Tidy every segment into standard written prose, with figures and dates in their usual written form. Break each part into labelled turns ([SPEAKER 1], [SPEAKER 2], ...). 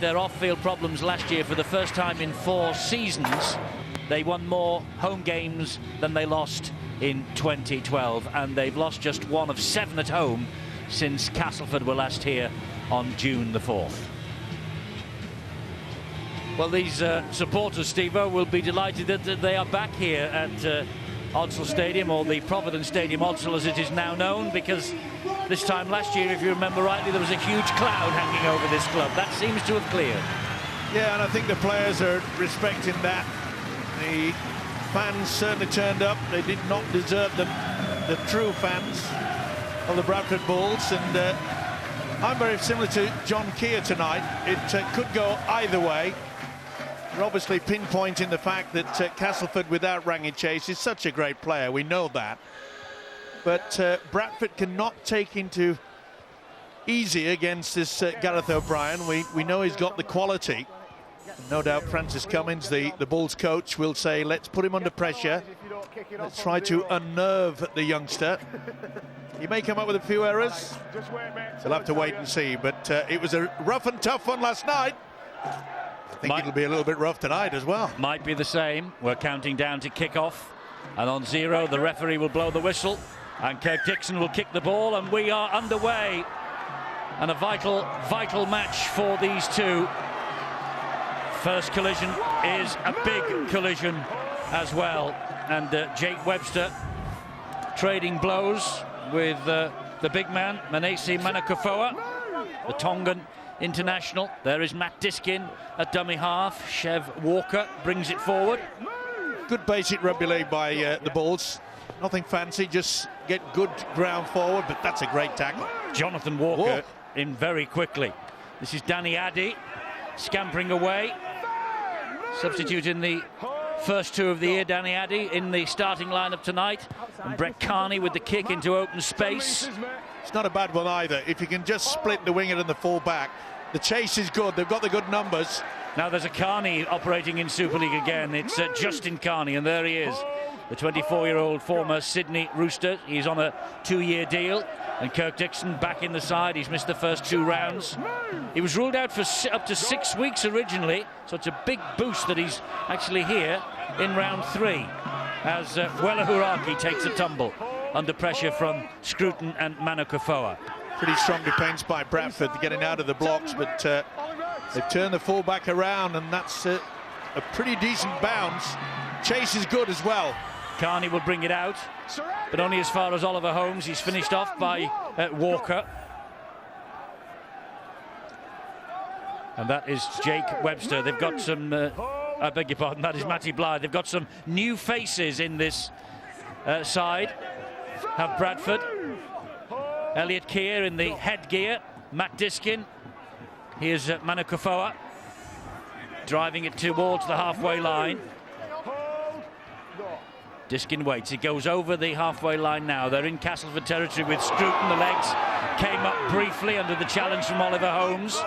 [SPEAKER 1] Their off-field problems last year, for the first time in 4 seasons, they won more home games than they lost in 2012, and they've lost just 1 of 7 at home since Castleford were last here on June the 4th. Well, these supporters, Steve-O, will be delighted that they are back here at Odsal Stadium, or the Providence Stadium Odsal as it is now known, because this time last year, if you remember rightly, there was a huge cloud hanging over this club. That seems to have cleared.
[SPEAKER 2] Yeah, and I think the players are respecting that. The fans certainly turned up. They did not desert them, the true fans of the Bradford Bulls. And I'm very similar to John Keir tonight. It could go either way. We're obviously pinpointing the fact that Castleford without Rangi Chase is such a great player. We know that. But Bradford cannot take into easy against this Gareth O'Brien. We know he's got the quality. No doubt Francis Cummins, the Bulls coach, will say, let's put him under pressure. Let's try to unnerve the youngster. He may come up with a few errors. We'll have to wait and see. But it was a rough and tough one last night. I think it'll be a little bit rough tonight as well.
[SPEAKER 1] Might be the same. We're counting down to kick-off. And on 0, the referee will blow the whistle. And Kirk Dixon will kick the ball, and we are underway. And a vital match for these two. First collision is a big collision as well. And Jake Webster trading blows with the big man, Manesi Manakufoa, the Tongan international. There is Matt Diskin at dummy half. Chev Walker brings it forward.
[SPEAKER 2] Good basic rugby league by the Bulls. Nothing fancy, just get good ground forward, but that's a great tackle.
[SPEAKER 1] Jonathan Walker in very quickly. This is Danny Addy scampering away. Substitute in the first 2 of the year, Danny Addy in the starting lineup tonight. And Brett Carney with the kick into open space.
[SPEAKER 2] It's not a bad one either. If you can just split the winger and the full-back. The chase is good. They've got the good numbers.
[SPEAKER 1] Now there's a Carney operating in Super League again. It's Justin Carney, and there he is. The 24-year-old former Sydney Rooster. He's on a 2-year deal. And Kirk Dixon back in the side. He's missed the first 2 rounds. He was ruled out for up to 6 weeks originally, so it's a big boost that he's actually here in round 3 as Wela Huraki takes a tumble under pressure from Scruton and Manakufoa.
[SPEAKER 2] Pretty strong defence by Bradford getting out of the blocks, but they've turned the full-back around, and that's a pretty decent bounce. Chase is good as well.
[SPEAKER 1] Carney will bring it out, but only as far as Oliver Holmes. He's finished off by Walker. And that is Jake Webster. They've got some, I beg your pardon, that is Matty Blythe. They've got some new faces in this side. Have Bradford. Elliot Keir in the headgear. Matt Diskin. Here's Manakufoa driving it towards the halfway line. Diskin waits. It goes over the halfway line now. They're in Castleford territory with Scruton. The legs came up briefly under the challenge from Oliver Holmes.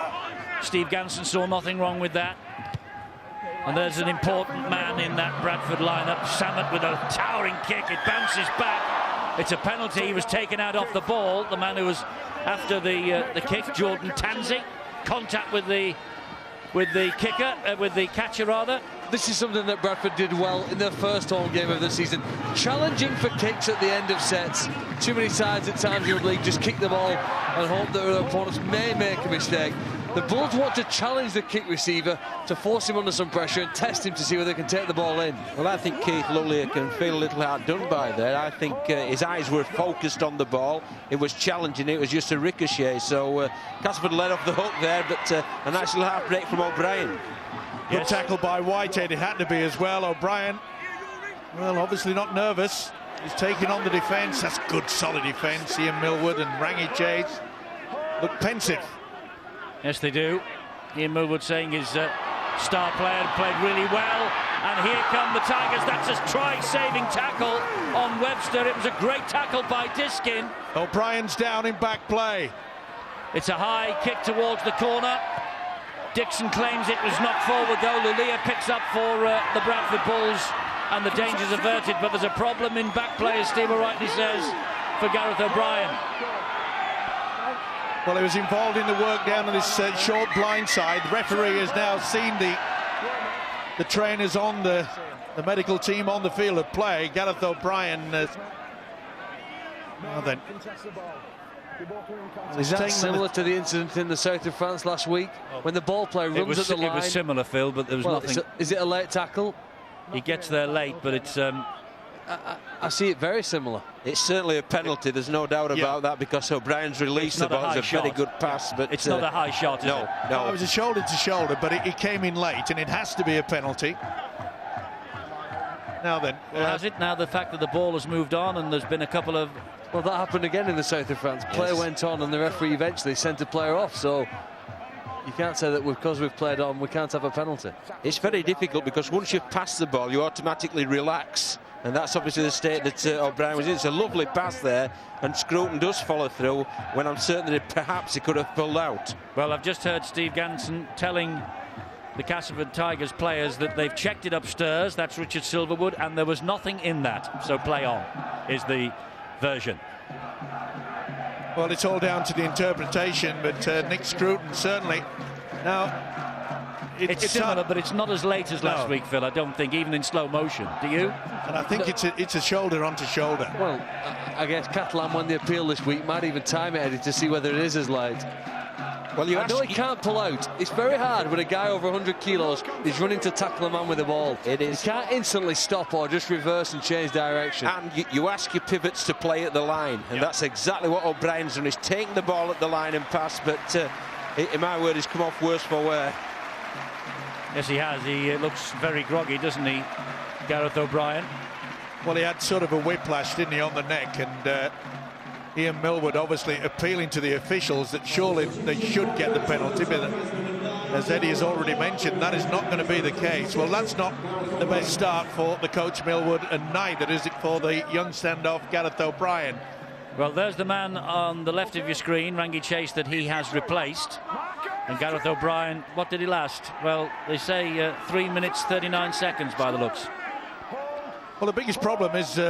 [SPEAKER 1] Steve Ganson saw nothing wrong with that. And there's an important man in that Bradford lineup. Samet with a towering kick. It bounces back. It's a penalty. He was taken out off the ball. The man who was after the kick, Jordan Tansey. Contact with the kicker, with the catcher rather.
[SPEAKER 3] This is something that Bradford did well in their first home game of the season. Challenging for kicks at the end of sets. Too many sides at times in the league just kick the ball and hope that their opponents may make a mistake. The Bulls want to challenge the kick receiver to force him under some pressure and test him to see whether they can take the ball in.
[SPEAKER 4] Well, I think Keith Lullier can feel a little outdone by there. I think his eyes were focused on the ball. It was challenging. It was just a ricochet. So Castleford let off the hook there, but a nice little half break from O'Brien.
[SPEAKER 2] Good tackle by Whitehead. It had to be as well. O'Brien, well, obviously not nervous. He's taking on the defence. That's good, solid defence. Ian Millwood and Rangi Chase look pensive.
[SPEAKER 1] Yes, they do. Ian Millwood saying his star player played really well. And here come the Tigers. That's a try-saving tackle on Webster. It was a great tackle by Diskin.
[SPEAKER 2] O'Brien's down in back play.
[SPEAKER 1] It's a high kick towards the corner. Dixon claims it was knocked forward, though. Lullier picks up for the Bradford Bulls, and the danger's averted. But there's a problem in back play, as Steve rightly says, for Gareth O'Brien.
[SPEAKER 2] Well, he was involved in the work down on this short blind side. The referee has now seen the trainers on the medical team on the field of play. Gareth O'Brien. Now then.
[SPEAKER 3] Is that similar to the incident in the south of France last week when the ball player runs at the line?
[SPEAKER 1] It was similar, Phil, but there was nothing.
[SPEAKER 3] Is it a late tackle?
[SPEAKER 1] He gets there late, but it's...
[SPEAKER 3] I see it very similar.
[SPEAKER 4] It's certainly a penalty, there's no doubt about that, because O'Brien's released the ball. It's a very good pass, but
[SPEAKER 1] it's not a high shot, is it?
[SPEAKER 2] No, it was a shoulder to shoulder, but it came in late, and it has to be a penalty. Now then,
[SPEAKER 1] well, has it? Now the fact that the ball has moved on, and there's been a couple of...
[SPEAKER 3] Well, that happened again in the south of France. Player went on, and the referee eventually sent a player off. So you can't say that because we've played on, we can't have a penalty.
[SPEAKER 4] It's very difficult because once you've passed the ball, you automatically relax. And that's obviously the state that O'Brien was in. It's a lovely pass there, and Scruton does follow through when I'm certain that perhaps he could have pulled out.
[SPEAKER 1] Well, I've just heard Steve Ganson telling the Castleford Tigers players that they've checked it upstairs. That's Richard Silverwood, and there was nothing in that. So play on is the version.
[SPEAKER 2] Well, it's all down to the interpretation, but Nick Scruton certainly. Now,
[SPEAKER 1] it's similar, but it's not as late as last week, Phil. I don't think, even in slow motion. Do you?
[SPEAKER 2] And I think it's a shoulder onto shoulder.
[SPEAKER 3] Well, I guess Catalan won the appeal this week. Might even time it, Eddie, to see whether it is as late. Well, I know he can't pull out. It's very hard when a guy over 100 kilos is running to tackle a man with a ball.
[SPEAKER 4] It is.
[SPEAKER 3] He can't instantly stop or just reverse and change direction.
[SPEAKER 4] And you ask your pivots to play at the line, and that's exactly what O'Brien's done. He's taken the ball at the line and passed, but in my word, he's come off worse for wear.
[SPEAKER 1] Yes, he has. He looks very groggy, doesn't he, Gareth O'Brien?
[SPEAKER 2] Well, he had sort of a whiplash, didn't he, on the neck, and Ian Millwood obviously appealing to the officials that surely they should get the penalty, but as Eddie has already mentioned, that is not going to be the case. Well, that's not the best start for the coach Millwood, and neither is it for the young standoff Gareth O'Brien.
[SPEAKER 1] Well, there's the man on the left of your screen, Rangi Chase, that he has replaced. And Gareth O'Brien, what did he last? Well, they say 3 minutes 39 seconds by the looks.
[SPEAKER 2] Well, the biggest problem is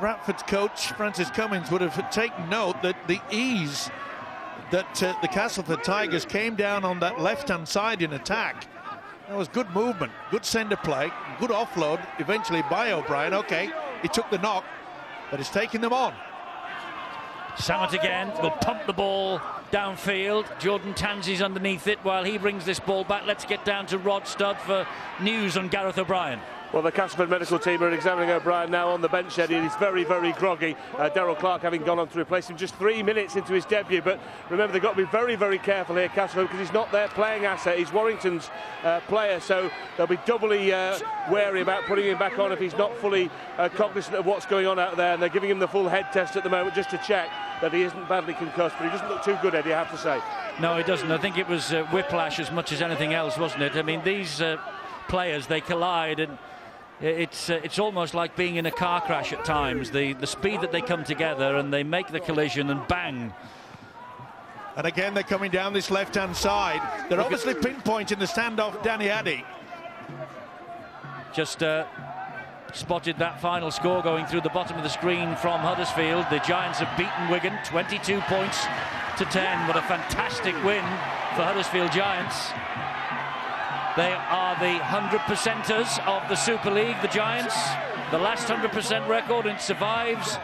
[SPEAKER 2] Bradford's coach Francis Cummins would have taken note that the ease that the Castleford Tigers came down on that left-hand side in attack. That was good movement, good centre play, good offload eventually by O'Brien. Okay, he took the knock, but he's taking them on.
[SPEAKER 1] Samet again will pump the ball downfield. Jordan Tansey's underneath it while he brings this ball back. Let's get down to Rod Studd for news on Gareth O'Brien.
[SPEAKER 5] Well, the Castleford medical team are examining O'Brien now on the bench, Eddie, and he's very, very groggy. Darryl Clark having gone on to replace him just 3 minutes into his debut. But remember, they've got to be very, very careful here, Castleford, because he's not their playing asset. He's Warrington's player, so they'll be doubly wary about putting him back on if he's not fully cognizant of what's going on out there. And they're giving him the full head test at the moment just to check that he isn't badly concussed. But he doesn't look too good, Eddie, I have to say.
[SPEAKER 1] No, he doesn't. I think it was whiplash as much as anything else, wasn't it? I mean, these players, they collide, and it's almost like being in a car crash at times. The speed that they come together and they make the collision, and bang.
[SPEAKER 2] And again, they're coming down this left-hand side. They're obviously pinpointing the standoff Danny Addy.
[SPEAKER 1] Just spotted that final score going through the bottom of the screen from Huddersfield. The Giants have beaten Wigan 22 points to 10. What a fantastic win for Huddersfield Giants. They are the 100%ers of the Super League, the Giants. The last 100% record, and survives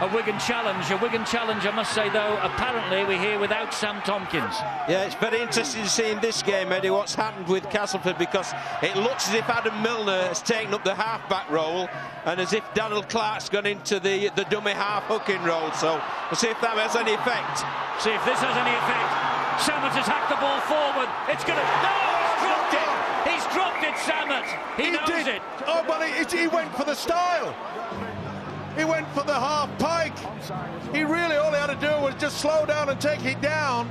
[SPEAKER 1] a Wigan challenge. A Wigan challenge, I must say, though, apparently we're here without Sam Tompkins.
[SPEAKER 4] Yeah, it's very interesting to see in this game, Eddie, what's happened with Castleford, because it looks as if Adam Milner has taken up the half-back role, and as if Daniel Clark's gone into the dummy half-hooking role. So we'll see if that has any effect.
[SPEAKER 1] See if this has any effect. Samet has hacked the ball forward. It's going to... No! He's dropped it, Samet. He knows it.
[SPEAKER 2] Oh, but he went for the style. He went for the half pike. He really, all he had to do was just slow down and take it down.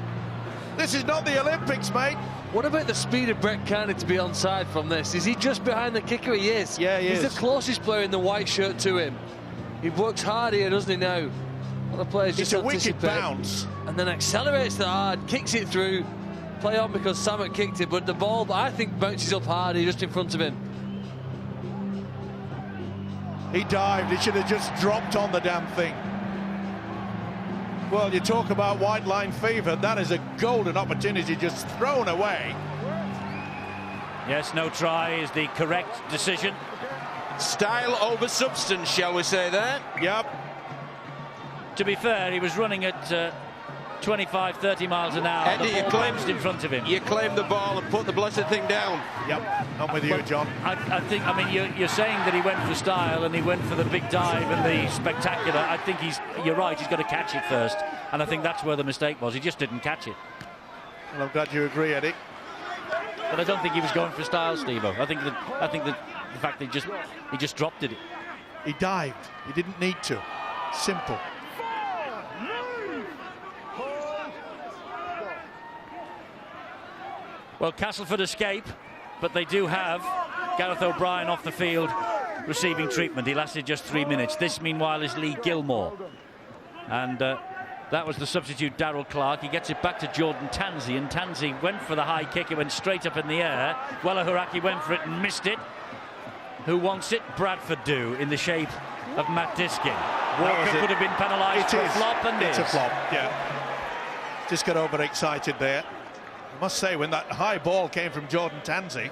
[SPEAKER 2] This is not the Olympics, mate.
[SPEAKER 3] What about the speed of Brett Carney to be onside from this? Is he just behind the kicker? He is.
[SPEAKER 2] Yeah, he is.
[SPEAKER 3] He's the closest player in the white shirt to him. He works hard here, doesn't he, now? Other players just anticipate.
[SPEAKER 2] It's a wicked bounce.
[SPEAKER 3] And then accelerates the hard, kicks it through. Play on because Samet kicked it, but the ball, I think, bounces up hard just in front of him.
[SPEAKER 2] He dived. He should have just dropped on the damn thing. Well, you talk about white line fever. That is a golden opportunity just thrown away.
[SPEAKER 1] Yes, no try is the correct decision.
[SPEAKER 4] Style over substance, shall we say there?
[SPEAKER 2] Yep.
[SPEAKER 1] To be fair, he was running at 25, 30 miles an hour.
[SPEAKER 4] Eddie,
[SPEAKER 1] the ball bounced in front of him.
[SPEAKER 4] You claim the ball and put the blessed thing down.
[SPEAKER 2] Yep, I'm with you, John.
[SPEAKER 1] I think, I mean, you're saying that he went for style and he went for the big dive and the spectacular. I think you're right, he's got to catch it first. And I think that's where the mistake was. He just didn't catch it.
[SPEAKER 2] Well, I'm glad you agree, Eddie.
[SPEAKER 1] But I don't think he was going for style, Steve-O. I think that the fact that he just dropped it.
[SPEAKER 2] He dived. He didn't need to. Simple.
[SPEAKER 1] Well, Castleford escape, but they do have Gareth O'Brien off the field receiving treatment. He lasted just 3 minutes. This, meanwhile, is Lee Gilmore. And that was the substitute, Darrell Clark. He gets it back to Jordan Tansey, and Tansey went for the high kick. It went straight up in the air. Wella Huraki went for it and missed it. Who wants it? Bradford do, in the shape of Matt Diskin. Walker could have been penalised for a flop, and
[SPEAKER 2] it's a flop, yeah. Just got overexcited there. I must say, when that high ball came from Jordan Tansey,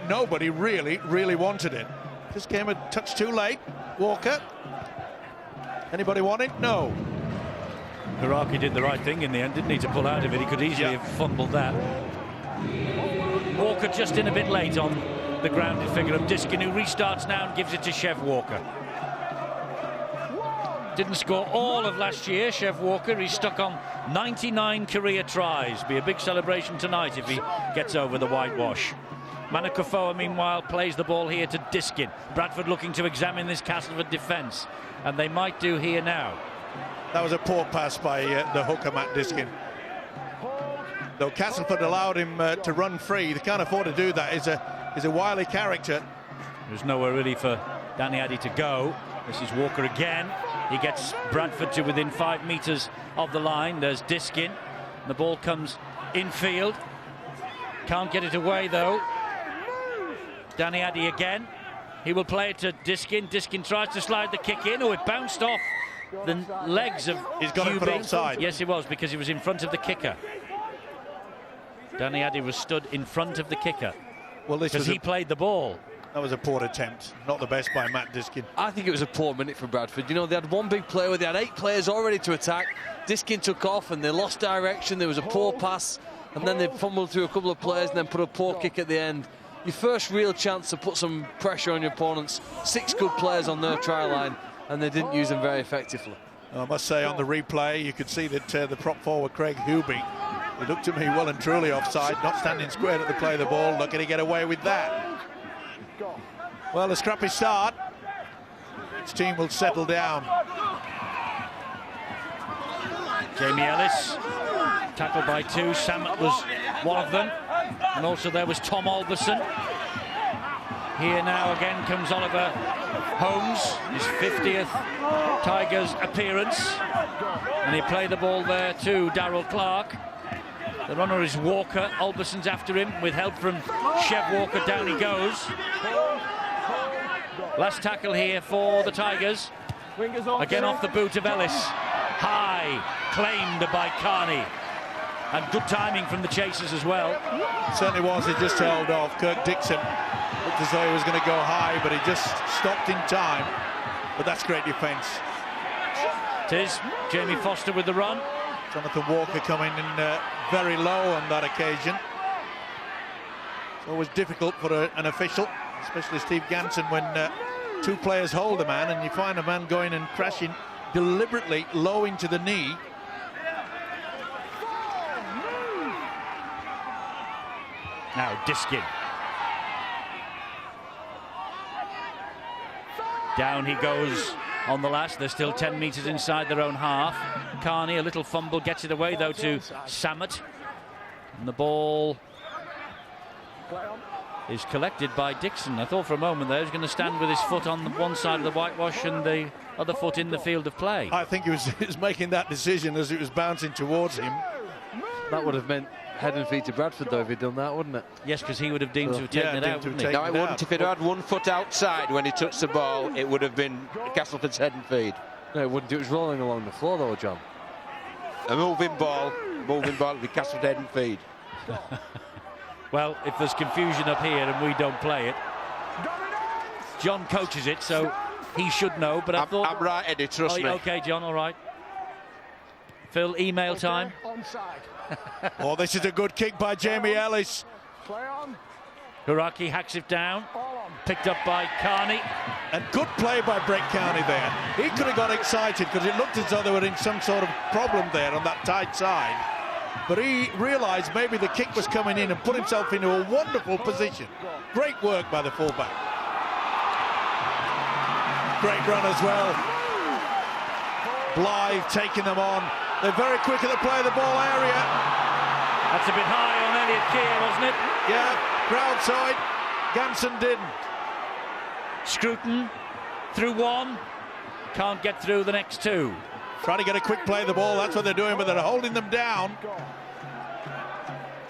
[SPEAKER 2] nobody really wanted it. Just came a touch too late. Walker. Anybody want it? No.
[SPEAKER 1] Huraki did the right thing in the end, didn't he, to pull out of it? He could easily have fumbled that. Walker just in a bit late on the grounded figure of Diskin, who restarts now and gives it to Chev Walker. Didn't score all of last year, Chev Walker. He's stuck on 99 career tries. Be a big celebration tonight if he gets over the whitewash. Manakofoa, meanwhile, plays the ball here to Diskin. Bradford looking to examine this Castleford defence, and they might do here now.
[SPEAKER 2] That was a poor pass by the hooker, Matt Diskin. Though Castleford allowed him to run free, they can't afford to do that. He's a wily character.
[SPEAKER 1] There's nowhere really for Danny Addy to go. This is Walker again. He gets Bradford to within 5 metres of the line. There's Diskin. The ball comes infield. Can't get it away, though. Danny Addy again. He will play it to Diskin. Diskin tries to slide the kick in. Oh, it bounced off the legs of
[SPEAKER 2] He's got it put offside.
[SPEAKER 1] Yes, he was, because he was in front of the kicker. Danny Addy was stood in front of the kicker.
[SPEAKER 2] Well, this was
[SPEAKER 1] he played the ball.
[SPEAKER 2] That was a poor attempt. Not the best by Matt Diskin.
[SPEAKER 3] I think it was a poor minute for Bradford. You know, they had one big player where they had 8 players all ready to attack. Diskin took off and they lost direction. There was a poor pass, and then they fumbled through a couple of players and then put a poor kick at the end. Your first real chance to put some pressure on your opponents. 6 good players on their try line, and they didn't use them very effectively.
[SPEAKER 2] I must say, on the replay, you could see that the prop forward, Craig Hubie, he looked to me well and truly offside, not standing square at the play of the ball. Not going to get away with that. Well, a scrappy start. Each team will settle down.
[SPEAKER 1] Jamie Ellis, tackled by 2. Samet was one of them. And also there was Tom Alberson. Here now again comes Oliver Holmes, his 50th Tigers appearance. And he played the ball there to Darrell Clark. The runner is Walker. Alberson's after him with help from Chev Walker. Down he goes. Last tackle here for the Tigers. Again off the boot of Ellis. High, claimed by Carney. And good timing from the chasers as well.
[SPEAKER 2] Certainly was. He just held off. Kirk Dixon looked as though he was going to go high, but he just stopped in time. But that's great defence.
[SPEAKER 1] It is Jamie Foster with the run.
[SPEAKER 2] Jonathan Walker coming in very low on that occasion. It's always difficult for an official, especially Steve Ganson, when 2 players hold a man and you find a man going and crashing deliberately low into the knee.
[SPEAKER 1] Now Diskin. Down he goes on the last. They're still 10 metres inside their own half. Carney, a little fumble, gets it away though to Samet. And the ball is collected by Dixon. I thought for a moment there he was going to stand with his foot on the one side of the whitewash and the other foot in the field of play.
[SPEAKER 2] I think he was making that decision as it was bouncing towards him.
[SPEAKER 3] That would have meant head and feet to Bradford, though, if he'd done that, wouldn't it?
[SPEAKER 1] Yes, because he would have deemed to have taken it out, wouldn't he?
[SPEAKER 4] No, it wouldn't. If he'd had one foot outside when he touched the ball, it would have been Castleford's head and feet.
[SPEAKER 3] No, it wouldn't. It was rolling along the floor, though, John.
[SPEAKER 4] a moving ball with Castleford head and feed.
[SPEAKER 1] Well, if there's confusion up here and we don't play it, John coaches it, so he should know. But
[SPEAKER 4] I'm right, Eddie, trust me.
[SPEAKER 1] Okay, John, all right. Phil, email time.
[SPEAKER 2] Oh, this is a good kick by Jamie Ellis.
[SPEAKER 1] Hiraki hacks it down, picked up by Carney.
[SPEAKER 2] And good play by Brett Carney there. He could have got excited because it looked as though they were in some sort of problem there on that tight side. But he realised maybe the kick was coming in and put himself into a wonderful position. Great work by the fullback. Great run as well. Blythe taking them on. They're very quick at the play of the ball area.
[SPEAKER 1] That's a bit high on Elliot Keir, wasn't it?
[SPEAKER 2] Yeah, crowd saw it. Ganson didn't.
[SPEAKER 1] Scruton through one. Can't get through the next two.
[SPEAKER 2] Trying to get a quick play of the ball. That's what they're doing, but they're holding them down.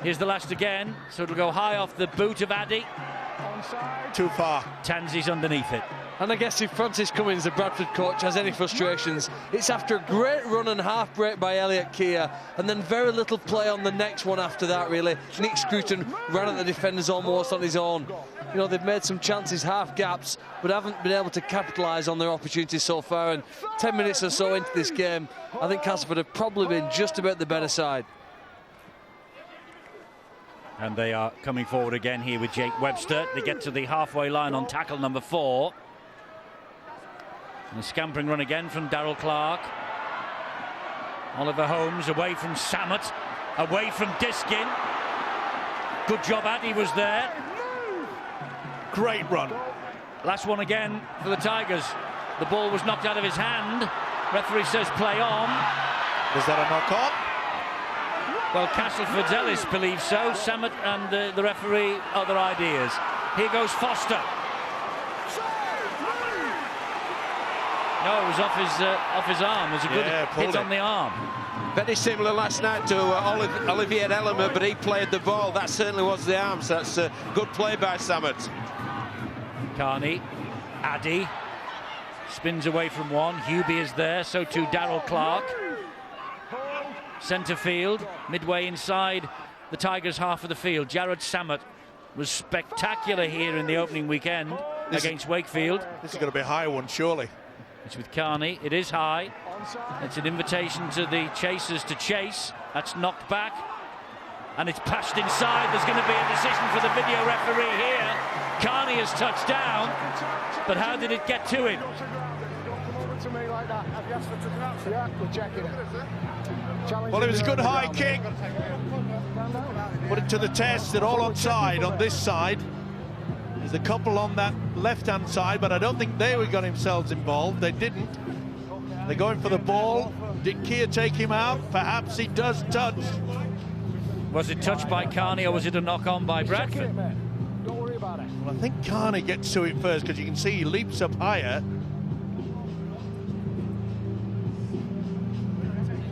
[SPEAKER 1] Here's the last again. So it'll go high off the boot of Addy.
[SPEAKER 2] Too far.
[SPEAKER 1] Tansy's underneath it.
[SPEAKER 3] And I guess if Francis Cummins, the Bradford coach, has any frustrations, it's after a great run and half break by Elliot Keir, and then very little play on the next one after that, really. Nick Scruton ran at the defenders almost on his own. You know, they've made some chances, half gaps, but haven't been able to capitalise on their opportunities so far. And 10 minutes or so into this game, I think Castleford have probably been just about the better side.
[SPEAKER 1] And they are coming forward again here with Jake Webster. They get to the halfway line on tackle number 4. And a scampering run again from Darrell Clark. Oliver Holmes away from Samet, away from Diskin. Good job, Addy was there.
[SPEAKER 2] Great run.
[SPEAKER 1] Last one again for the Tigers. The ball was knocked out of his hand. Referee says play on.
[SPEAKER 2] Was that a knock on?
[SPEAKER 1] Well, Castleford's Ellis believes so. Samet and the referee, other ideas. Here goes Foster. No, it was off his arm. It was a good hit on the arm.
[SPEAKER 4] Very similar last night to Olivier Ellimer, but he played the ball. That certainly was the arm, so that's a good play by Samet.
[SPEAKER 1] Carney, Addy, spins away from one. Hubie is there, so too Darrell Clark. Centre field, midway inside the Tigers' half of the field. Jared Samet was spectacular here in the opening weekend against Wakefield.
[SPEAKER 2] This is going to be a high one, surely.
[SPEAKER 1] It's with Carney. It is high. It's an invitation to the chasers to chase. That's knocked back. And it's passed inside. There's going to be a decision for the video referee here. Carney has touched down. But how did it get to him?
[SPEAKER 2] Well, it was a good high kick. Put it to the test. They're all onside on this side. There's a couple on that left-hand side, but I don't think they got themselves involved. They didn't. They're going for the ball. Did Keir take him out? Perhaps he does touch.
[SPEAKER 1] Was it touched by Carney or was it a knock-on by Bradford?
[SPEAKER 2] Don't worry about it. Well, I think Carney gets to it first because you can see he leaps up higher.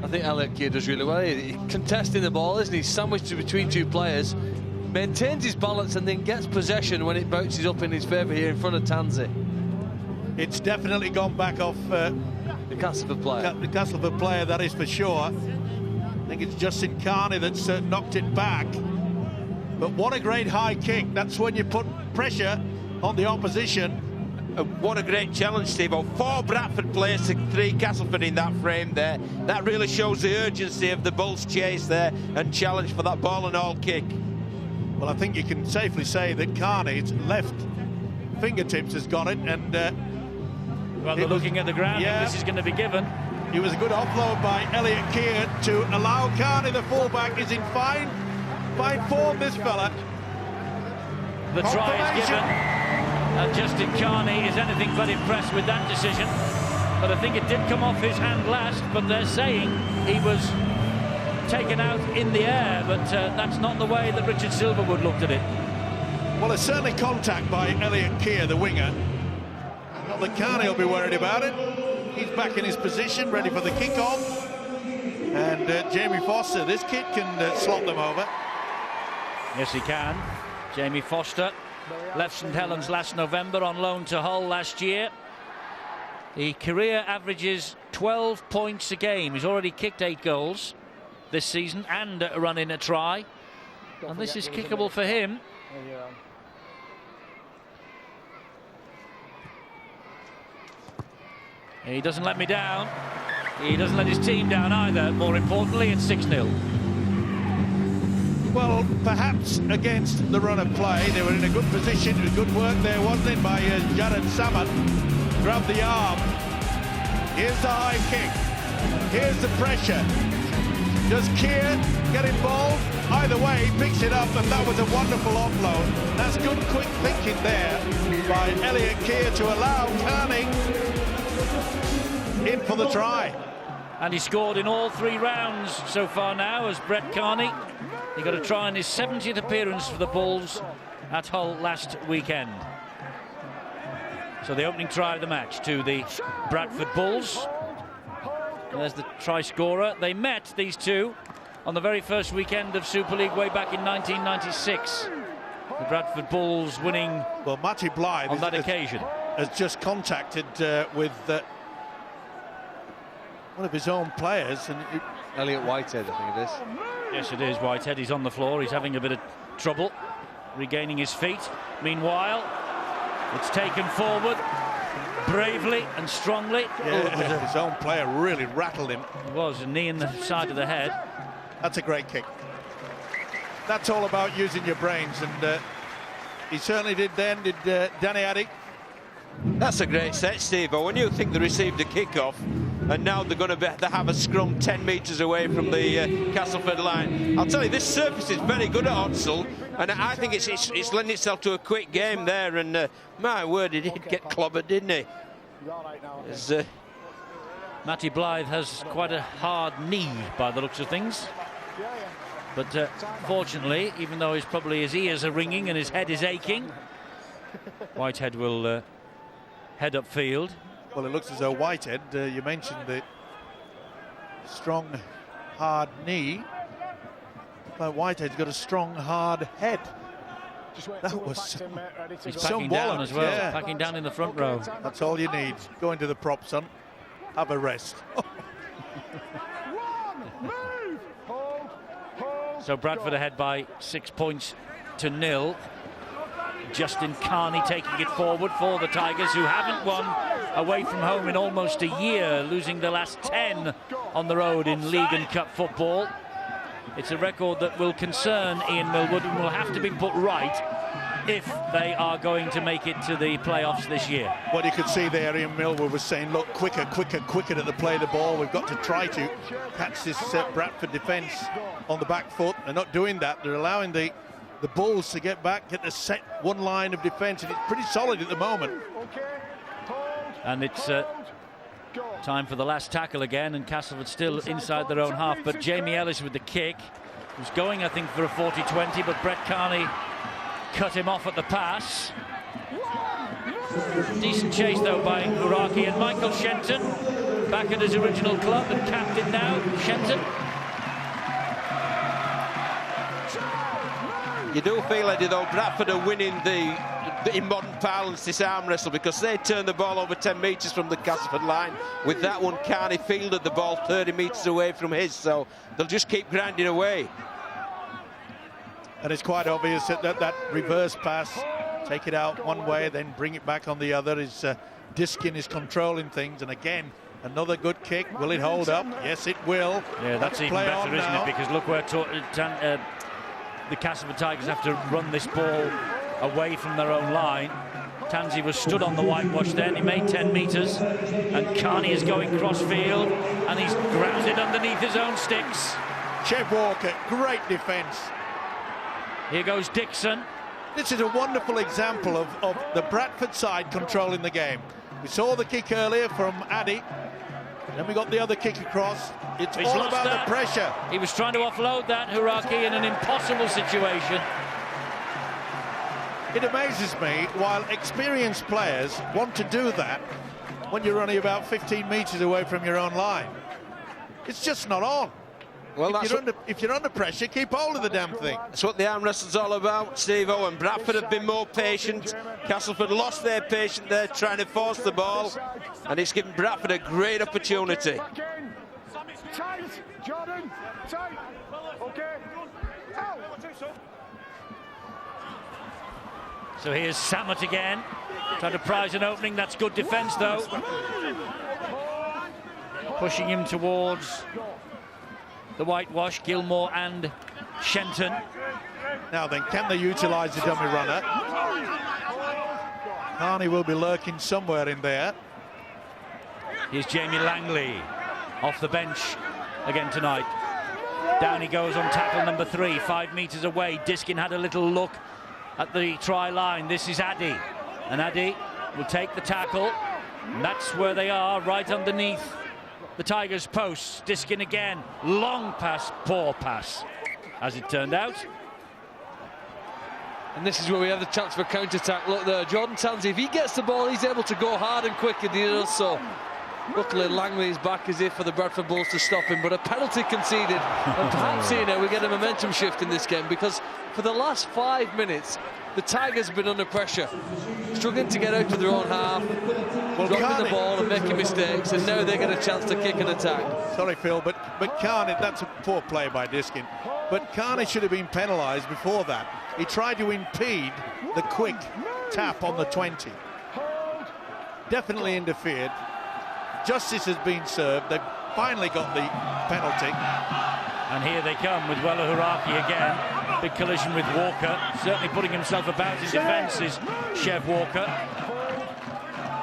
[SPEAKER 3] I think Elliot Keir does really well. He's contesting the ball, isn't he? He's sandwiched between two players, maintains his balance and then gets possession when it bounces up in his favour here in front of Tansy.
[SPEAKER 2] It's definitely gone back off
[SPEAKER 3] the Castleford player.
[SPEAKER 2] The Castleford player, that is for sure. I think it's Justin Carney that's knocked it back. But what a great high kick. That's when you put pressure on the opposition.
[SPEAKER 4] What a great challenge, Steve. 4 Bradford players to 3 Castleford in that frame there. That really shows the urgency of the Bulls' chase there and challenge for that ball and all kick.
[SPEAKER 2] Well, I think you can safely say that Carney's left fingertips has got it, and
[SPEAKER 1] well, they're looking at the ground. Yeah, this is going to be given.
[SPEAKER 2] It was a good offload by Elliot Keir to allow Carney, the fullback, is in fine form, this fella.
[SPEAKER 1] The try is given, and Justin Carney is anything but impressed with that decision. But I think it did come off his hand last, but they're saying he was taken out in the air, but that's not the way that Richard Silverwood looked at it.
[SPEAKER 2] Well, there's certainly contact by Elliot Keir, the winger. Not that Carney will be worried about it. He's back in his position, ready for the kick-off. And Jamie Foster, this kid can slot them over.
[SPEAKER 1] Yes, he can. Jamie Foster left St Helens last November on loan to Hull last year. The career averages 12 points a game. He's already kicked 8 goals this season and run in a try. And this is kickable for him. He doesn't let me down. He doesn't let his team down either. More importantly, it's 6-0.
[SPEAKER 2] Well, perhaps against the run of play, they were in a good position. It was good work there, wasn't it, by Jared Samad. Grabbed the arm. Here's the high kick. Here's the pressure. Does Keir get involved? Either way, he picks it up, and that was a wonderful offload. That's good, quick thinking there by Elliot Keir to allow Kearney in for the try.
[SPEAKER 1] And he scored in all 3 rounds so far now as Brett Kearney. He got a try in his 70th appearance for the Bulls at Hull last weekend. So the opening try of the match to the Bradford Bulls. There's the try scorer. They met, these two, on the very first weekend of Super League way back in 1996. The Bradford Bulls winning,
[SPEAKER 2] well, Matty Blythe
[SPEAKER 1] on that occasion.
[SPEAKER 2] Has just contacted with one of his own players. And
[SPEAKER 3] Elliot Whitehead, I think it is.
[SPEAKER 1] Yes, it is. Whitehead. He's on the floor. He's having a bit of trouble regaining his feet. Meanwhile, it's taken forward bravely and strongly.
[SPEAKER 2] Yeah, his own player really rattled him.
[SPEAKER 1] It was a knee in the side of the head.
[SPEAKER 2] That's a great kick. That's all about using your brains, and he certainly did then, did Danny Addy.
[SPEAKER 4] That's a great set, Steve. But when you think they received a kick-off, and now they're going to have a scrum 10 metres away from the Castleford line. I'll tell you, this surface is very good at Odsal, and I think it's lent itself to a quick game there. And my word, he did get clobbered, didn't he?
[SPEAKER 1] Matty Blythe has quite a hard knee by the looks of things. But fortunately, even though his ears are ringing and his head is aching, Whitehead will head upfield.
[SPEAKER 2] Well, it looks as though Whitehead, you mentioned the strong, hard knee. But Whitehead's got a strong, hard head. That was
[SPEAKER 1] he's packing down as well,
[SPEAKER 2] yeah.
[SPEAKER 1] Packing down in the front row.
[SPEAKER 2] That's all you need. Go into the prop, son. Have a rest.
[SPEAKER 1] So Bradford ahead by 6 points to 0. Justin Kearney taking it forward for the Tigers, who haven't won away from home in almost a year, losing the last 10 on the road in League and Cup football. It's a record that will concern Ian Millwood and will have to be put right if they are going to make it to the playoffs this year.
[SPEAKER 2] What you could see there, Ian Millwood was saying, look, quicker to the play the ball. We've got to try to catch this Bradford defence on the back foot. They're not doing that. They're allowing the Bulls to get back, get the set one line of defence, and it's pretty solid at the moment.
[SPEAKER 1] And it's time for the last tackle again, and Castleford still inside their own half, but Jamie Ellis with the kick was going, I think, for a 40-20, but Brett Kearney cut him off at the pass. Decent chase though by Uraki, and Michael Shenton back at his original club and captain now. Shenton.
[SPEAKER 4] You do feel, Eddie, though, Bradford are winning in modern parlance, this arm wrestle, because they turned the ball over 10 metres from the Castleford line. With that one, Kearney fielded the ball 30 metres away from his, so they'll just keep grinding away.
[SPEAKER 2] And it's quite obvious that reverse pass, take it out one way, then bring it back on the other, is Diskin is controlling things. And again, another good kick. Will it hold up? Yes, it will.
[SPEAKER 1] Yeah, that's even better, isn't it? Because look where the Castleford Tigers have to run this ball away from their own line. Tansey was stood on the whitewash then. He made 10 metres, and Kearney is going cross field, and he's grounded underneath his own sticks.
[SPEAKER 2] Chev Walker, great defence.
[SPEAKER 1] Here goes Dixon.
[SPEAKER 2] This is a wonderful example of the Bradford side controlling the game. We saw the kick earlier from Addy. Then we got the other kick across. It's all about the pressure.
[SPEAKER 1] He was trying to offload that, Hiraki, in an impossible situation.
[SPEAKER 2] It amazes me, while experienced players want to do that when you're only about 15 metres away from your own line. It's just not on.
[SPEAKER 4] Well,
[SPEAKER 2] if you're under pressure, keep hold of the damn thing.
[SPEAKER 4] That's what the arm wrestle's all about, Steve-O, and Bradford have been more patient. Castleford lost their patience there, trying to force the ball, and it's given Bradford a great opportunity.
[SPEAKER 6] Tight, Jordan, tight. Okay.
[SPEAKER 1] So here's Samet again, trying to prize an opening. That's good defence, though. Pushing him towards the whitewash, Gilmore and Shenton.
[SPEAKER 2] Now then, can they utilise the dummy runner? Carney will be lurking somewhere in there.
[SPEAKER 1] Here's Jamie Langley off the bench again tonight. Down he goes on tackle number 3, 5 metres away. Diskin had a little look at the try line. This is Addy, and Addy will take the tackle, and that's where they are, right underneath the Tigers' posts. Diskin again, long pass, poor pass, as it turned out.
[SPEAKER 3] And this is where we have the chance for counter-attack. Look there, Jordan Tansey, if he gets the ball, he's able to go hard and quick, and he does so. Luckily, Langley is back as if for the Bradford Bulls to stop him, but a penalty conceded. And perhaps, you know, we get a momentum shift in this game, because for the last 5 minutes, the Tigers have been under pressure, struggling to get out to their own half, dropping the ball and making mistakes, and now they get a chance to kick and attack.
[SPEAKER 2] Sorry, Phil, but Carney, that's a poor play by Diskin. But Carney should have been penalised before that. He tried to impede the quick tap on the 20. Definitely interfered. Justice has been served. They've finally got the penalty.
[SPEAKER 1] And here they come with Wella Huraki again. Big collision with Walker. Certainly putting himself about in defence is Chev Walker.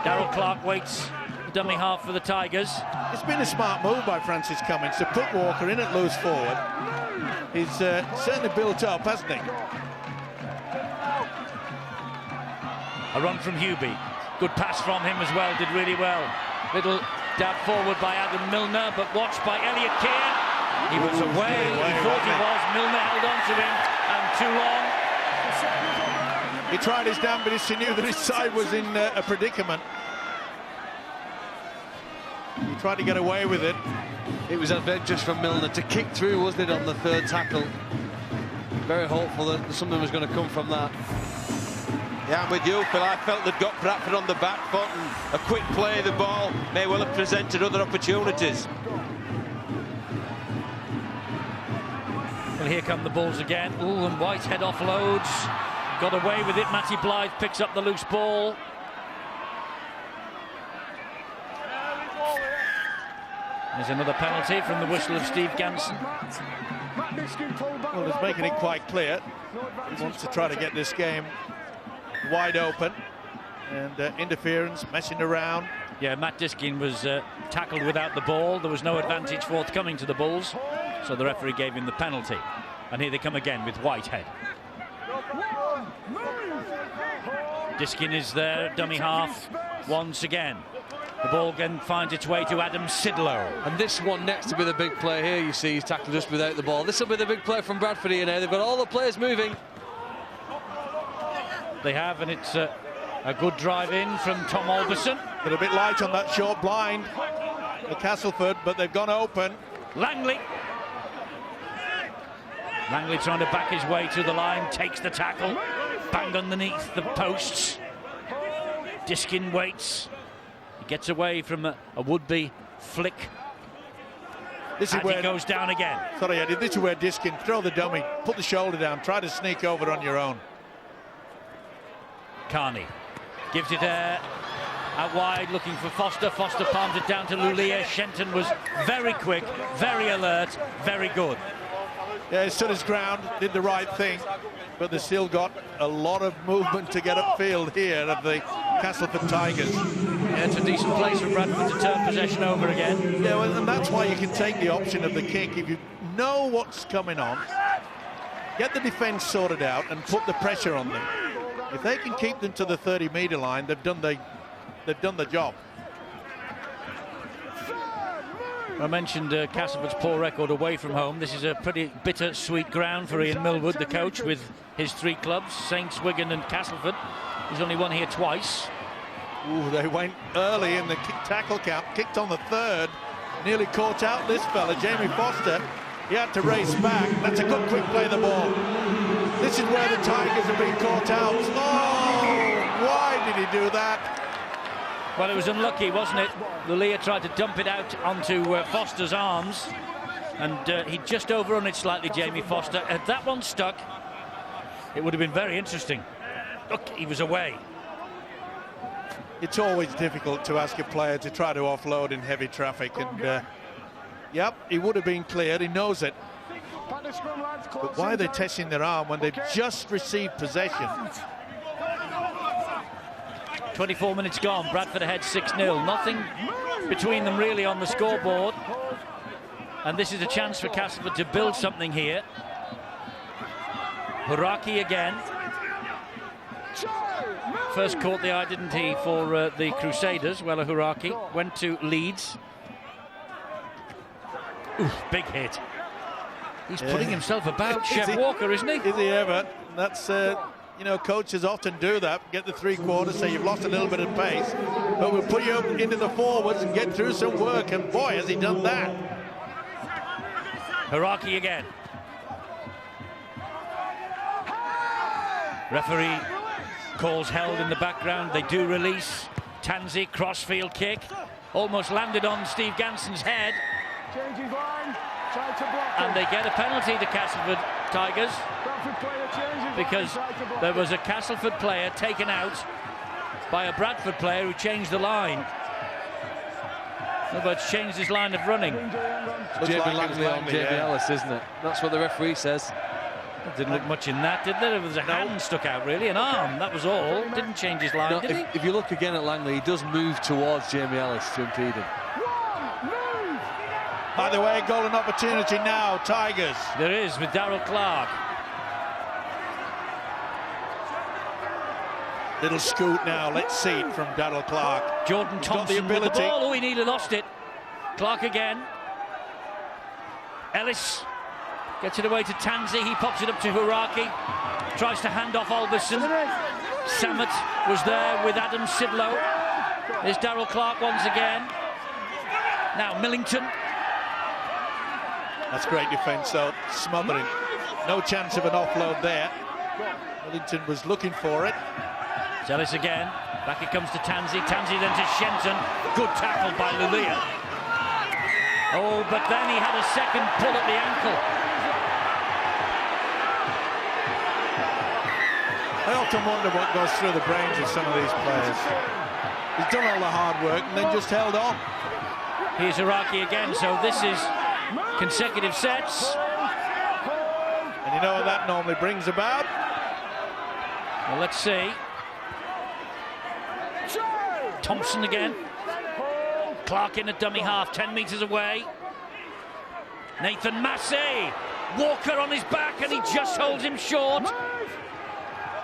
[SPEAKER 1] Darryl Clark waits the dummy half for the Tigers.
[SPEAKER 2] It's been a smart move by Francis Cummins to put Walker in at loose forward. He's certainly built up, hasn't he?
[SPEAKER 1] A run from Hubie. Good pass from him as well, did really well. Little dab forward by Adam Milner, but watched by Elliot Keane. He was away, he thought he was. Milner held on to him, and too long.
[SPEAKER 2] He tried his damnedest, he knew that his side was in a predicament. He tried to get away with it.
[SPEAKER 3] It was adventurous from Milner to kick through, wasn't it, on the third tackle? Very hopeful that something was going to come from that.
[SPEAKER 4] Yeah, I'm with you, Phil. I felt they'd got Bradford on the back foot, and a quick play of the ball may well have presented other opportunities.
[SPEAKER 1] Well, here come the Bulls again. Ooh, and Whitehead offloads. Got away with it. Matty Blythe picks up the loose ball. There's another penalty from the whistle of Steve Ganson.
[SPEAKER 2] Well, he's making it quite clear. He wants to try to get this game wide open, and interference, messing around.
[SPEAKER 1] Yeah, Matt Diskin was tackled without the ball. There was no advantage forthcoming to the Bulls, so the referee gave him the penalty. And here they come again with Whitehead. Diskin is there, dummy half, once again. The ball again finds its way to Adam Sidlow.
[SPEAKER 3] And this one next to be the big play here, you see, he's tackled just without the ball. This will be the big play from Bradford here now. They've got all the players moving.
[SPEAKER 1] They have, and it's a good drive in from Tom Alderson.
[SPEAKER 2] Got a bit light on that short blind for Castleford, but they've gone open.
[SPEAKER 1] Langley trying to back his way to the line, takes the tackle, banged underneath the posts. Diskin waits. He gets away from a would-be flick.
[SPEAKER 2] This is where
[SPEAKER 1] he goes down again.
[SPEAKER 2] Sorry, Eddie, this is where Diskin, throw the dummy, put the shoulder down, try to sneak over on your own.
[SPEAKER 1] Carney gives it out wide, looking for Foster. Foster palms it down to Lulia. Shenton was very quick, very alert, very good.
[SPEAKER 2] Yeah, he stood his ground, did the right thing, but they've still got a lot of movement to get upfield here of the Castleford Tigers.
[SPEAKER 1] Yeah, it's a decent place for Bradford to turn possession over again.
[SPEAKER 2] Yeah, well, and that's why you can take the option of the kick. If you know what's coming on, get the defence sorted out and put the pressure on them. If they can keep them to the 30-metre line, they've done the job.
[SPEAKER 1] I mentioned Castleford's poor record away from home. This is a pretty bitter-sweet ground for Ian Millwood, the coach, with his 3 clubs, Saints, Wigan and Castleford. He's only won here twice.
[SPEAKER 2] Ooh, they went early in the tackle count, kicked on the 3rd, nearly caught out this fella, Jamie Foster. He had to race back. That's a good quick play of the ball. This is where the Tigers have been caught out. Oh, why did he do that?
[SPEAKER 1] Well, it was unlucky, wasn't it? Lulia tried to dump it out onto Foster's arms, and he just overrun it slightly, Jamie Foster. Had that one stuck, it would have been very interesting. Look, he was away.
[SPEAKER 2] It's always difficult to ask a player to try to offload in heavy traffic, and yep, he would have been cleared, he knows it. But why are they testing their arm when they've just received possession?
[SPEAKER 1] 24 minutes gone, Bradford ahead 6-0. Nothing between them really on the scoreboard. And this is a chance for Castleford to build something here. Huraki again. First caught the eye, didn't he, for the Crusaders? Wella Huraki went to Leeds. Oof, big hit. He's putting himself about, Chef Walker, isn't he?
[SPEAKER 2] Is he ever? That's, you know, coaches often do that. Get the three-quarters, say you've lost a little bit of pace, but we'll put you into the forwards and get through some work, and boy, has he done that.
[SPEAKER 1] Huraki again. Referee calls held in the background. They do release. Tanzi, crossfield kick. Almost landed on Steve Ganson's head.
[SPEAKER 6] Changes line. Try to block
[SPEAKER 1] And they get a penalty to Castleford Tigers because there was a Castleford player taken out by a Bradford player who changed the line. In other words, changed his line of running.
[SPEAKER 3] Jamie Langley on Jamie Ellis, isn't it? That's what the referee says.
[SPEAKER 1] Didn't look much in that, did there? There was a hand stuck out, really, an arm, that was all. Didn't change his line, did he?
[SPEAKER 3] If you look again at Langley, he does move towards Jamie Ellis to impede him.
[SPEAKER 2] By the way, golden opportunity now, Tigers.
[SPEAKER 1] There is, with Darryl Clark.
[SPEAKER 2] Little scoot now, let's see it from Darryl Clark.
[SPEAKER 1] Jordan Thompson with the ball. Oh, he nearly lost it. Clark again. Ellis gets it away to Tanzi. He pops it up to Huraki. Tries to hand off Alberson. Samet was there with Adam Sidlow. There's Darryl Clark once again. Now Millington.
[SPEAKER 2] That's great defence, though. Smothering. No chance of an offload there. Millington was looking for it.
[SPEAKER 1] Ellis again. Back it comes to Tanzi. Tanzi then to Shenton. Good tackle by Lulia. Oh, but then he had a second pull at the ankle.
[SPEAKER 2] I often wonder what goes through the brains of some of these players. He's done all the hard work and then just held on.
[SPEAKER 1] Here's Iraqi again, so this is consecutive sets.
[SPEAKER 2] And you know what that normally brings about?
[SPEAKER 1] Well, let's see. Thompson again. Clark in a dummy half, 10 metres away. Nathan Massey. Walker on his back and he just holds him short.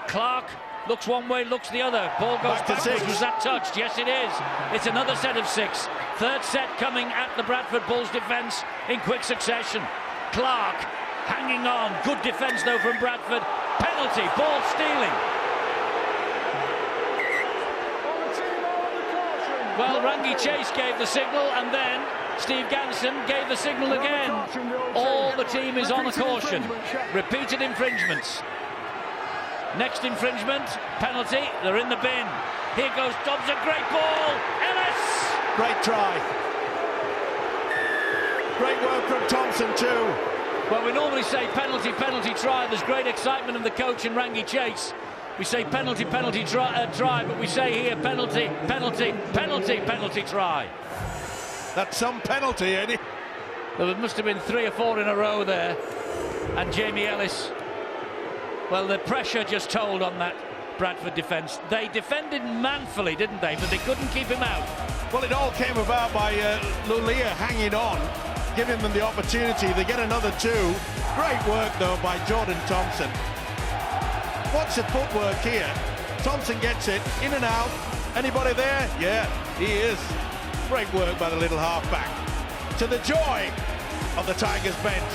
[SPEAKER 1] Clark looks one way, looks the other. Ball goes backwards. Was that touched? Yes, it is. It's another set of 6. Third set coming at the Bradford Bulls defence in quick succession. Clark hanging on. Good defence though from Bradford. Penalty, ball stealing. Well, Rangi Chase gave the signal and then Steve Ganson gave the signal again. All the team is on a caution. Repeated infringements. Next infringement, penalty, they're in the bin. Here goes Dobson, great ball, Ellis!
[SPEAKER 2] Great try. Great work from Thompson too.
[SPEAKER 1] Well, we normally say penalty, penalty, try. There's great excitement in the coach and Rangi Chase. We say penalty, penalty, try, but we say here penalty, penalty, penalty, penalty, try.
[SPEAKER 2] That's some penalty, Eddie.
[SPEAKER 1] Well, it must have been 3 or 4 in a row there. And Jamie Ellis, well, the pressure just told on that Bradford defence. They defended manfully, didn't they? But they couldn't keep him out.
[SPEAKER 2] Well, it all came about by Lulia hanging on, giving them the opportunity. They get another 2. Great work, though, by Jordan Thompson. What's the footwork here? Thompson gets it, in and out. Anybody there? Yeah, he is. Great work by the little halfback. To the joy of the Tigers bench.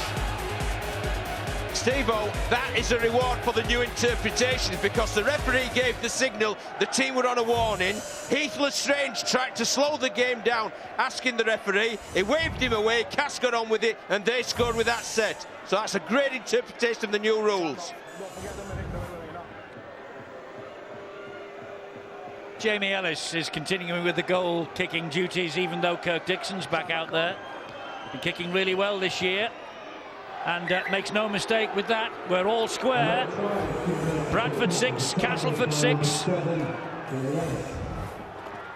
[SPEAKER 4] Steve-O, that is a reward for the new interpretations, because the referee gave the signal, the team were on a warning. Heath-Lestrange tried to slow the game down, asking the referee. He waved him away, Cass got on with it, and they scored with that set. So that's a great interpretation of the new rules.
[SPEAKER 1] Jamie Ellis is continuing with the goal-kicking duties, even though Kirk Dixon's back out there. Been kicking really well this year, and makes no mistake with that. We're all square. Bradford 6, Castleford 6.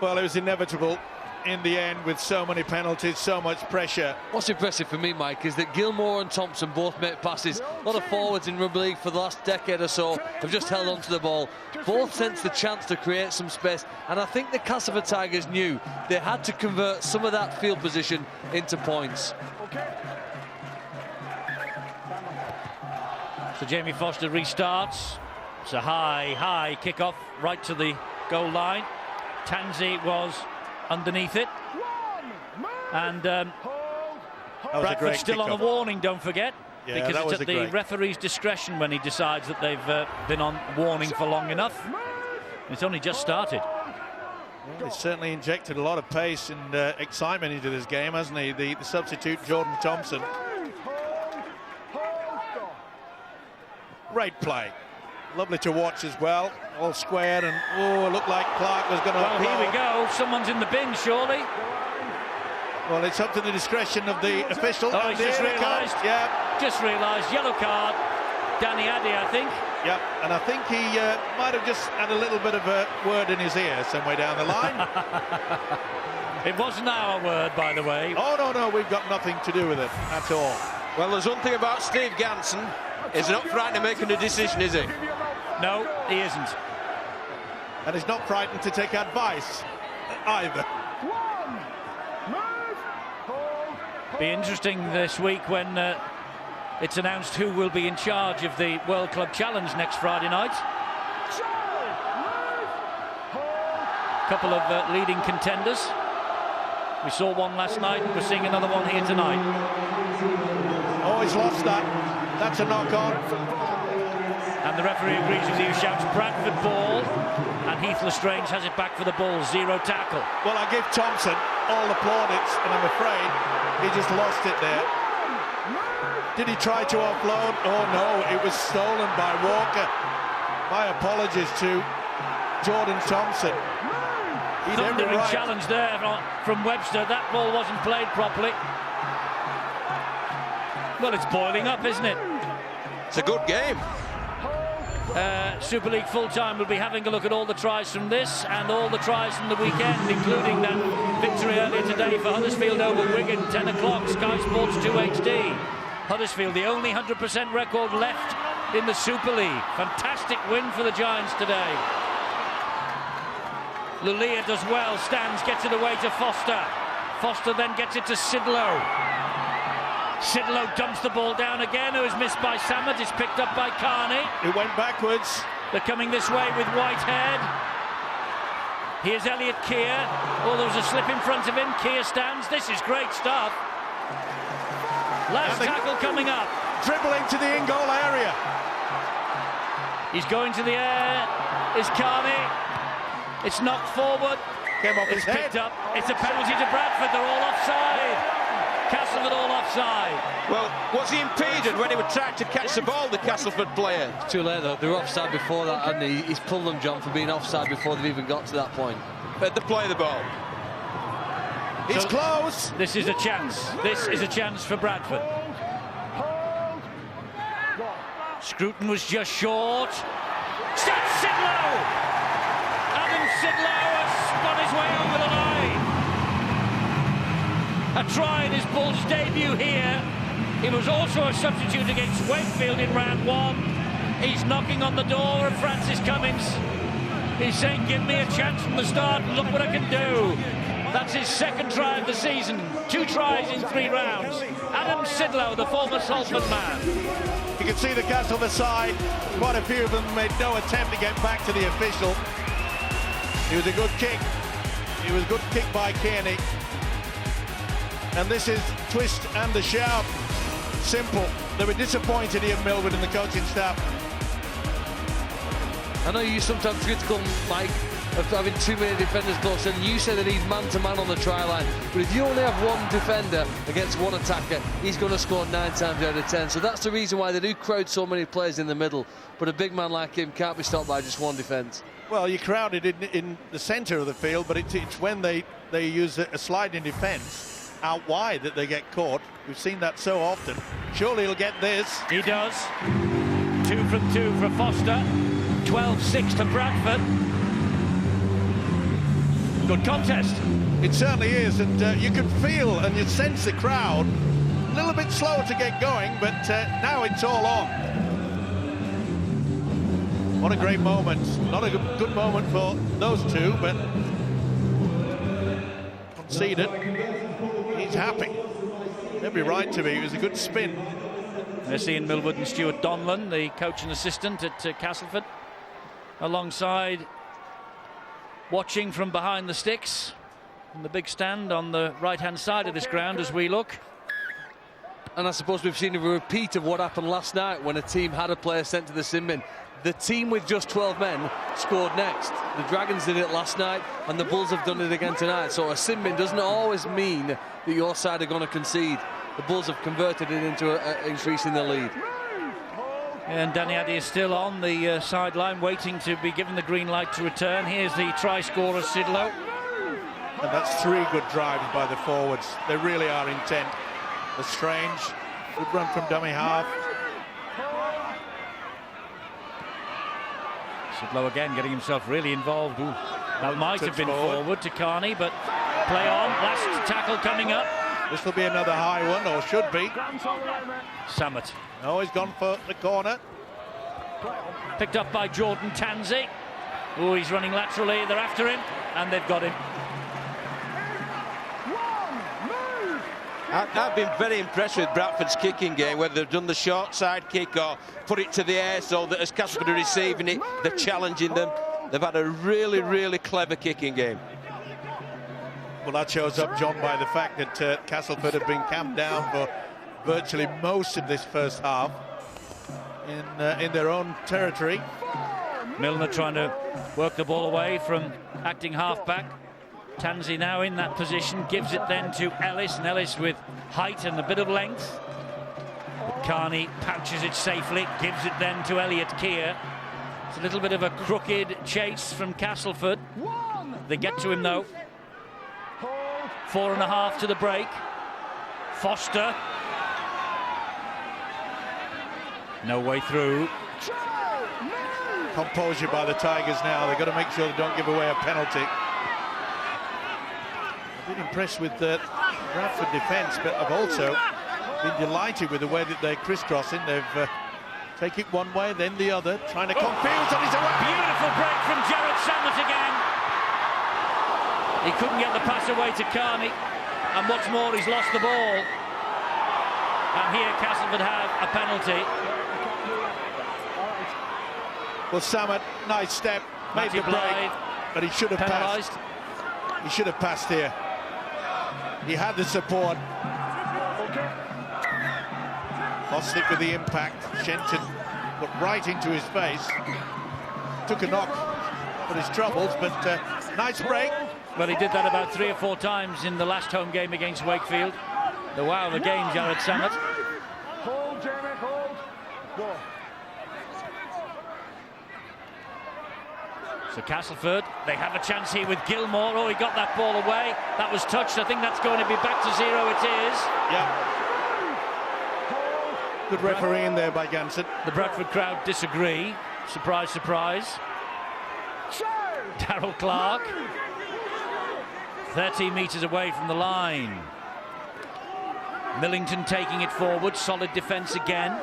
[SPEAKER 2] Well, it was inevitable in the end, with so many penalties, so much pressure.
[SPEAKER 3] What's impressive for me, Mike, is that Gilmore and Thompson both make passes. A lot of forwards in rugby league for the last decade or so have just held on to the ball. Both sensed the chance to create some space, and I think the Castleford Tigers knew they had to convert some of that field position into points.
[SPEAKER 1] So Jamie Foster restarts. It's a high kick-off right to the goal line. Tansey was underneath it, and Bradford still on a warning, don't forget, because it's at the referee's discretion when he decides that they've been on warning for long enough. It's only just started.
[SPEAKER 2] Well, he's certainly injected a lot of pace and excitement into this game, hasn't he? The substitute Jordan Thompson. Great play. Lovely to watch as well. All square, and oh, looked like Clark was going to.
[SPEAKER 1] Well, here we go. Someone's in the bin, surely.
[SPEAKER 2] Well, it's up to the discretion of the official.
[SPEAKER 1] Oh, he's just realised.
[SPEAKER 2] Yeah.
[SPEAKER 1] Just realised. Yellow card. Danny Addy, I think.
[SPEAKER 2] Yeah, and I think he might have just had a little bit of a word in his ear somewhere down the line.
[SPEAKER 1] It wasn't our word, by the way.
[SPEAKER 2] Oh, no, we've got nothing to do with it at all.
[SPEAKER 4] Well, there's one thing about Steve Ganson. He's not frightened of making a decision, is he?
[SPEAKER 1] No, he isn't.
[SPEAKER 2] And he's not frightened to take advice either.
[SPEAKER 1] Be interesting this week when it's announced who will be in charge of the World Club Challenge next Friday night. Couple of leading contenders. We saw one last night, we're seeing another one here tonight.
[SPEAKER 2] Oh, he's lost that. That's a knock-on.
[SPEAKER 1] And the referee agrees with you, shouts Bradford ball, and Heath-Lestrange has it back for the ball, 0 tackle.
[SPEAKER 2] Well, I give Thompson all the plaudits, and I'm afraid he just lost it there. Did he try to offload? Oh no, it was stolen by Walker. My apologies to Jordan Thompson.
[SPEAKER 1] Thundering challenge there from Webster. That ball wasn't played properly. Well, it's boiling up, isn't it?
[SPEAKER 4] It's a good game.
[SPEAKER 1] Super League full-time will be having a look at all the tries from this and all the tries from the weekend, including that victory earlier today for Huddersfield over Wigan, 10 o'clock, Sky Sports 2 HD. Huddersfield, the only 100% record left in the Super League. Fantastic win for the Giants today. Lulia does well, stands, gets it away to Foster. Foster then gets it to Sidlow. Sidlow dumps the ball down again, who is missed by Sammett. It's picked up by Carney.
[SPEAKER 2] It went backwards.
[SPEAKER 1] They're coming this way with Whitehead. Here's Elliot Keir. Oh, there was a slip in front of him. Keir stands. This is great stuff. Last tackle coming up.
[SPEAKER 2] Dribbling to the in-goal area.
[SPEAKER 1] He's going to the air. Is Carney. It's knocked forward.
[SPEAKER 2] Came off his head.
[SPEAKER 1] Picked up. It's a penalty to Bradford. They're all offside. Castleford all offside.
[SPEAKER 4] Well, was he impeded when he was trying to catch the ball, the Castleford player?
[SPEAKER 3] It's too late, though. They were offside before that, and he's pulled them, John, for being offside before they've even got to that point.
[SPEAKER 4] But they play the ball.
[SPEAKER 2] It's close.
[SPEAKER 1] This is a chance. This is a chance for Bradford. Scruton was just short. That's Sidlow! Adam Sidlow has spun his way over the line. A try in his Bulls debut here. He was also a substitute against Wakefield in round 1. He's knocking on the door of Francis Cummins. He's saying, give me a chance from the start and look what I can do. That's his second try of the season. 2 tries in 3 rounds. Adam Sidlow, the former Salford man.
[SPEAKER 2] You can see the Castleford side. Quite a few of them made no attempt to get back to the official. It was a good kick. It was a good kick by Kearney. And this is twist and a shout. simple. They were disappointed here, Millwood, and the coaching staff.
[SPEAKER 3] I know you're sometimes critical, Mike, of having too many defenders close, and you say that he's man-to-man on the try line. But if you only have one defender against one attacker, he's going to score 9 times out of 10. So that's the reason why they do crowd so many players in the middle. But a big man like him can't be stopped by just one defence.
[SPEAKER 2] Well, you're crowded in the centre of the field, but it's when they use a sliding defence out wide that they get caught. We've seen that so often. Surely he'll get this.
[SPEAKER 1] He does. 2 from 2 for Foster. 12-6 to Bradford. Good contest.
[SPEAKER 2] It certainly is, and you can feel and you sense the crowd a little bit slow to get going, but now it's all on. What a great moment. Not a good moment for those two, but conceded. He's happy. Every right to be. It was a good spin.
[SPEAKER 1] They're seeing Millwood and Stuart Donlan, the coach and assistant at Castleford, alongside, watching from behind the sticks on the big stand on the right-hand side of this ground as we look.
[SPEAKER 3] And I suppose we've seen a repeat of what happened last night when a team had a player sent to the sin bin. The team with just 12 men scored next. The Dragons did it last night, and the Bulls have done it again tonight. So a sin bin doesn't always mean that your side are going to concede. The Bulls have converted it into increasing the lead.
[SPEAKER 1] And Danny Addy is still on the sideline, waiting to be given the green light to return. Here's the try scorer, Sidlow.
[SPEAKER 2] And that's 3 good drives by the forwards. They really are intent. Lestrange, good run from dummy half.
[SPEAKER 1] Sidlow again getting himself really involved. Ooh, that might have been forward to Carney, but play on. Last tackle coming up.
[SPEAKER 2] This will be another high one, or should be.
[SPEAKER 1] Samet.
[SPEAKER 2] Oh, he's gone for the corner.
[SPEAKER 1] Picked up by Jordan Tansey. Oh, he's running laterally. They're after him, and they've got him.
[SPEAKER 4] I've been very impressed with Bradford's kicking game, whether they've done the short side kick or put it to the air so that as Castleford are receiving it, they're challenging them. They've had a really, really clever kicking game.
[SPEAKER 2] Well, that shows up, John, by the fact that Castleford have been camped down for virtually most of this first half in their own territory.
[SPEAKER 1] Milner trying to work the ball away from acting halfback. Tansey now in that position, gives it then to Ellis, and Ellis with height and a bit of length. But Carney pouches it safely, gives it then to Elliot Keir. It's a little bit of a crooked chase from Castleford. They get to him though. 4.5 to the break. Foster. No way through.
[SPEAKER 2] Composure by the Tigers now. They've got to make sure they don't give away a penalty. I've been impressed with the Bradford defence, but I've also been delighted with the way that they're crisscrossing. They've take it one way, then the other, trying to confuse, and he's away.
[SPEAKER 1] Beautiful break from Jared Samet again. He couldn't get the pass away to Carney, and what's more, he's lost the ball. And here Castleford have a penalty.
[SPEAKER 2] Well, Samet, nice step, made the break, but he should have passed. He should have passed here. He had the support. Bostic with the impact. Shenton got right into his face. Took a knock for his troubles, but nice break.
[SPEAKER 1] Well, he did that about 3 or 4 times in the last home game against Wakefield. The wow of the game, Jared Samet.
[SPEAKER 6] Hold, Jamie, hold. Go.
[SPEAKER 1] So Castleford, they have a chance here with Gilmore. Oh, he got that ball away. That was touched. I think that's going to be back to 0. It is.
[SPEAKER 2] Yeah. Good refereeing there by Gansett.
[SPEAKER 1] The Bradford crowd disagree. Surprise, surprise. Darryl Clark. 30 metres away from the line. Millington taking it forward. Solid defence again.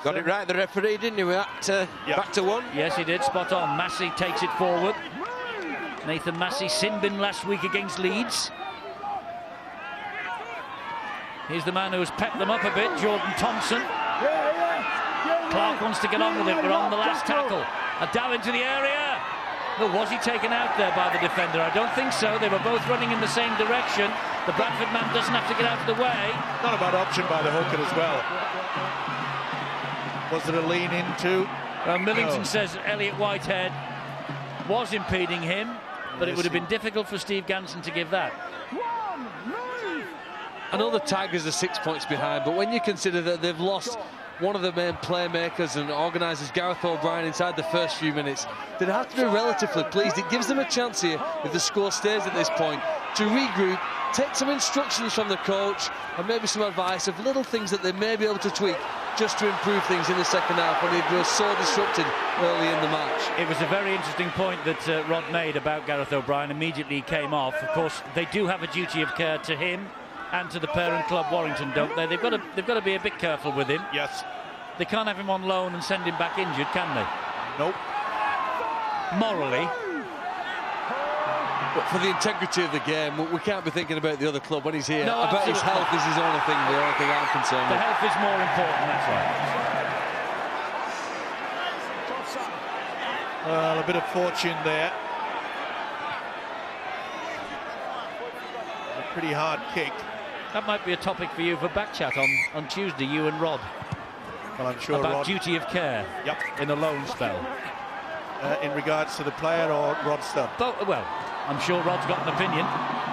[SPEAKER 4] Got it right, the referee, didn't he? Back to 1.
[SPEAKER 1] Yes, he did. Spot on. Massey takes it forward. Nathan Massey, sin bin last week against Leeds. Here's the man who has pepped them up a bit, Jordan Thompson. Clark wants to get on with it. We're on the last tackle. Down into the area. Oh, was he taken out there by the defender? I don't think so. They were both running in the same direction. The Bradford man doesn't have to get out of the way.
[SPEAKER 2] Not a bad option by the hooker as well. Was there a lean into?
[SPEAKER 1] Millington
[SPEAKER 2] No.
[SPEAKER 1] says Elliot Whitehead was impeding him, but it would have been difficult for Steve Ganson to give that.
[SPEAKER 3] I know the Tigers are 6 points behind, but when you consider that they've lost one of the main playmakers and organisers, Gareth O'Brien, inside the first few minutes, they'd have to be relatively pleased. It gives them a chance here, if the score stays at this point, to regroup, take some instructions from the coach and maybe some advice of little things that they may be able to tweak just to improve things in the second half when they were so disrupted early in the match.
[SPEAKER 1] It was a very interesting point that Rod made about Gareth O'Brien. Immediately he came off. Of course, they do have a duty of care to him and to the parent club Warrington, don't they? They've got to be a bit careful with him.
[SPEAKER 2] Yes.
[SPEAKER 1] They can't have him on loan and send him back injured, can they?
[SPEAKER 2] Nope.
[SPEAKER 1] Morally.
[SPEAKER 3] But for the integrity of the game, we can't be thinking about the other club when he's here.
[SPEAKER 1] No,
[SPEAKER 3] I bet his
[SPEAKER 1] absolutely.
[SPEAKER 3] health is his only thing, the only thing I'm concerned
[SPEAKER 1] The
[SPEAKER 3] with.
[SPEAKER 1] health is more important, that's right.
[SPEAKER 2] Well, a bit of fortune there. A pretty hard kick.
[SPEAKER 1] That might be a topic for you for back chat on Tuesday, you and Rod.
[SPEAKER 2] Well, I'm sure
[SPEAKER 1] About
[SPEAKER 2] Rod,
[SPEAKER 1] duty of care.
[SPEAKER 2] Yep.
[SPEAKER 1] In a loan spell.
[SPEAKER 2] In regards to the player or Rod Stubb.
[SPEAKER 1] Well, I'm sure Rod's got an opinion.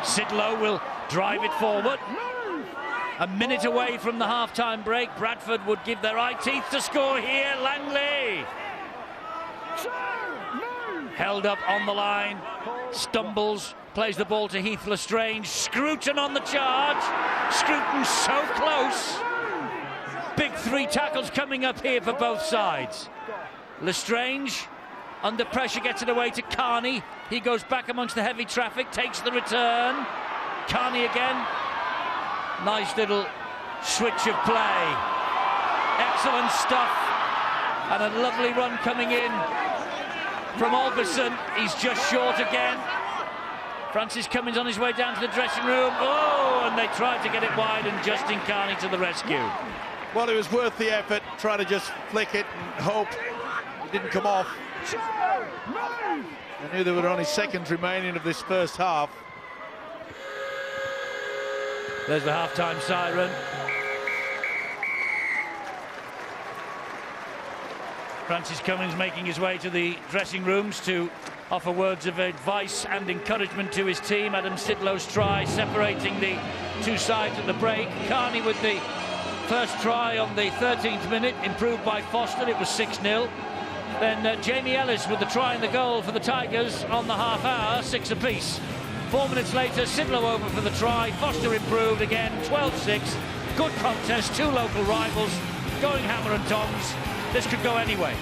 [SPEAKER 1] Sidlow will drive it forward. A minute away from the half-time break. Bradford would give their eye teeth to score here. Langley. Held up on the line. Stumbles. Plays the ball to Heath Lestrange. Scruton on the charge. Scruton so close. Big three tackles coming up here for both sides. Lestrange under pressure gets it away to Carney. He goes back amongst the heavy traffic, takes the return. Carney again. Nice little switch of play. Excellent stuff. And a lovely run coming in from Algerson. He's just short again. Francis Cummins on his way down to the dressing room. Oh, and they tried to get it wide, and Justin Carney to the rescue.
[SPEAKER 2] Well, it was worth the effort, trying to just flick it and hope it didn't come off. I knew there were only seconds remaining of this first half.
[SPEAKER 1] There's the half-time siren. Francis Cummins making his way to the dressing rooms to offer words of advice and encouragement to his team. Adam Sidlow's try separating the two sides at the break. Carney with the first try on the 13th minute, improved by Foster. It was 6-0. Then Jamie Ellis with the try and the goal for the Tigers on the half hour, 6 apiece. 4 minutes later, Sidlow over for the try. Foster improved again, 12-6. Good contest, two local rivals going hammer and tongs. This could go anyway.